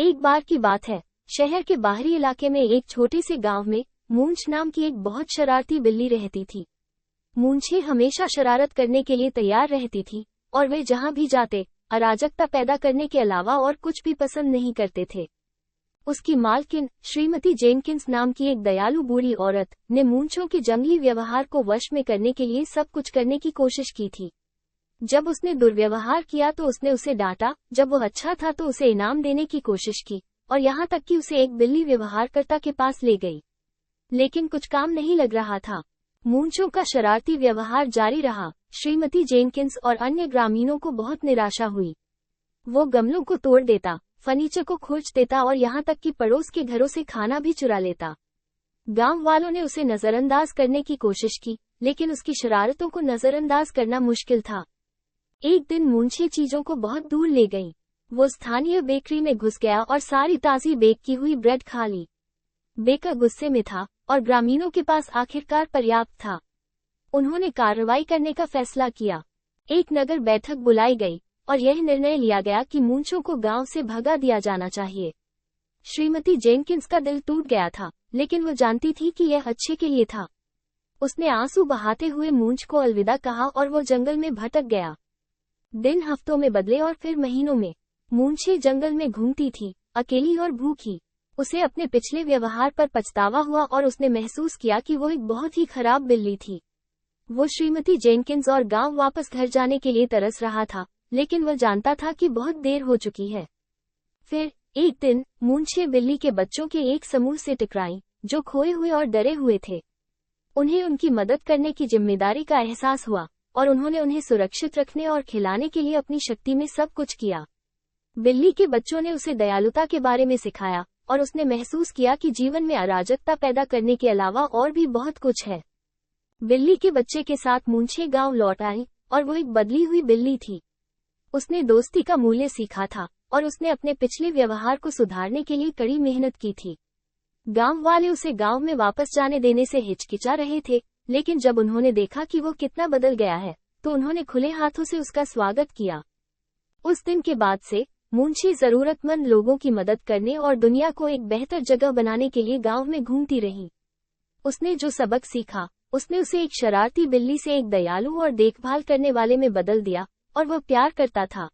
एक बार की बात है, शहर के बाहरी इलाके में एक छोटे से गांव में मूंछ नाम की एक बहुत शरारती बिल्ली रहती थी। मूंछें हमेशा शरारत करने के लिए तैयार रहती थी और वे जहां भी जाते अराजकता पैदा करने के अलावा और कुछ भी पसंद नहीं करते थे। उसकी मालकिन श्रीमती जेनकिंस नाम की एक दयालु बूढ़ी औरत ने मूंछों के जंगली व्यवहार को वश में करने के लिए सब कुछ करने की कोशिश की थी। जब उसने दुर्व्यवहार किया तो उसने उसे डांटा, जब वो अच्छा था तो उसे इनाम देने की कोशिश की और यहाँ तक कि उसे एक बिल्ली व्यवहारकर्ता के पास ले गई। लेकिन कुछ काम नहीं लग रहा था। मूंछों का शरारती व्यवहार जारी रहा। श्रीमती जेनकिंस और अन्य ग्रामीणों को बहुत निराशा हुई। वो गमलों को तोड़ देता, फर्नीचर को खोज देता और यहाँ तक कि पड़ोस के घरों से खाना भी चुरा लेता। गांव वालों ने उसे नजरअंदाज करने की कोशिश की, लेकिन उसकी शरारतों को नजरअंदाज करना मुश्किल था। एक दिन मूंछें चीजों को बहुत दूर ले गईं। वो स्थानीय बेकरी में घुस गया और सारी ताज़ी बेक की हुई ब्रेड खा ली। बेकर गुस्से में था और ग्रामीणों के पास आखिरकार पर्याप्त था। उन्होंने कार्रवाई करने का फैसला किया। एक नगर बैठक बुलाई गई और यह निर्णय लिया गया कि मूंछों को गांव से भगा दिया जाना चाहिए। श्रीमती जेनकिंस का दिल टूट गया था, लेकिन वो जानती थी कि यह अच्छे के लिए था। उसने आंसू बहाते हुए मूंछ को अलविदा कहा और वो जंगल में भटक गया। दिन हफ्तों में बदले और फिर महीनों में। मूंछें जंगल में घूमती थी, अकेली और भूखी। उसे अपने पिछले व्यवहार पर पछतावा हुआ और उसने महसूस किया कि वो एक बहुत ही खराब बिल्ली थी। वो श्रीमती जेनकिंस और गांव वापस घर जाने के लिए तरस रहा था, लेकिन वह जानता था कि बहुत देर हो चुकी है। फिर एक दिन मूंछें बिल्ली के बच्चों के एक समूह से टकराईं, जो खोए हुए और डरे हुए थे। उन्हें उनकी मदद करने की जिम्मेदारी का एहसास हुआ और उन्होंने उन्हें सुरक्षित रखने और खिलाने के लिए अपनी शक्ति में सब कुछ किया। बिल्ली के बच्चों ने उसे दयालुता के बारे में सिखाया और उसने महसूस किया कि जीवन में अराजकता पैदा करने के अलावा और भी बहुत कुछ है। बिल्ली के बच्चे के साथ मूंछें गांव लौट आई और वो एक बदली हुई बिल्ली थी। उसने दोस्ती का मूल्य सीखा था और उसने अपने पिछले व्यवहार को सुधारने के लिए कड़ी मेहनत की थी। गांव वाले उसे गांव में वापस जाने देने से हिचकिचा रहे थे, लेकिन जब उन्होंने देखा कि वो कितना बदल गया है, तो उन्होंने खुले हाथों से उसका स्वागत किया। उस दिन के बाद से मूंछें जरूरतमंद लोगों की मदद करने और दुनिया को एक बेहतर जगह बनाने के लिए गांव में घूमती रही। उसने जो सबक सीखा, उसने उसे एक शरारती बिल्ली से एक दयालु और देखभाल करने वाले में बदल दिया, और वह प्यार करता था।